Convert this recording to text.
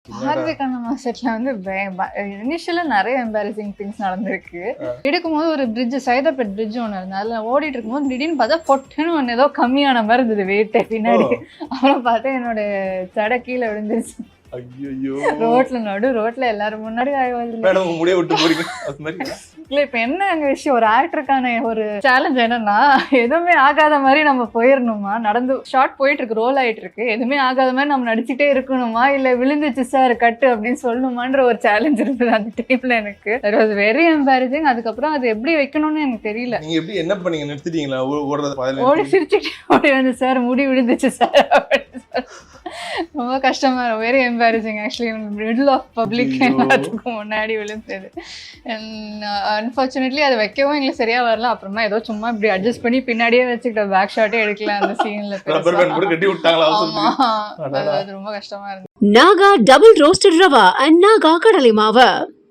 பார்வைக்கான செட்ல வந்து இனிஷியலா நிறைய எம்பாரசிங் திங்ஸ் நடந்திருக்கு. எடுக்கும்போது ஒரு பிரிட்ஜ், சைதாப்பேட் பிரிட்ஜ் ஒன்று இருந்தது, அதில் ஓடிட்டு இருக்கும்போது திடீர்னு பார்த்தா பொட்டுன்னு ஒன்று ஏதோ கம்மியான மாதிரி இருந்தது வெயிட் பின்னாடி. அப்புறம் பார்த்தா என்னோட சடை கீழே விழுந்துருச்சு. ரோட்ல எல்லாரும் முன்னாடி இல்ல. இப்ப என்ன அங்க விஷயம், ஒரு ஆக்டருக்கான ஒரு சேலஞ்ச் என்னன்னா, எதுவுமே ஆகாத மாதிரி நம்ம போயிடணுமா, நடந்து ஷார்ட் போயிட்டு இருக்கு, ரோல் ஆயிட்டு இருக்கு, எதுவுமே ஆகாத மாதிரி நம்ம நடிச்சுட்டே இருக்கணுமா, இல்ல விழுந்துச்சு சார் கட்டு அப்படின்னு சொல்லணுமான்ற ஒரு சேலஞ்ச் இருந்தது அந்த டைம்ல. எனக்கு இட் வாஸ் வெரி எம்பாரசிங். அதுக்கப்புறம் அது எப்படி வைக்கணும்னு எனக்கு தெரியல. நீங்க எப்படி என்ன பண்ணீங்க, நிறுத்திட்டீங்களா? ஓடி சிரிச்சுட்டு ஓடி வந்து சார் முடி விழுந்துச்சு சார் அப்படின்னு. ரொம்ப கஷ்டமா, very embarrassing actually. Middle of public எல்லாத்துக்கும் முன்னாடி விழுந்தது. அன்ஃபார்ச்சுனேட்லி அதை வைக்கவும் எங்களுக்கு சரியா வரல. அப்புறமா ஏதோ சும்மா இப்படி அட்ஜஸ்ட் பண்ணி பின்னாடியே வச்சுக்கிட்ட பேக் ஷாட்டே எடுக்கல அந்த சீன்ல. அது ரொம்ப கஷ்டமா இருந்தது. Naga double roasted rava and Naga கடலை மாவு.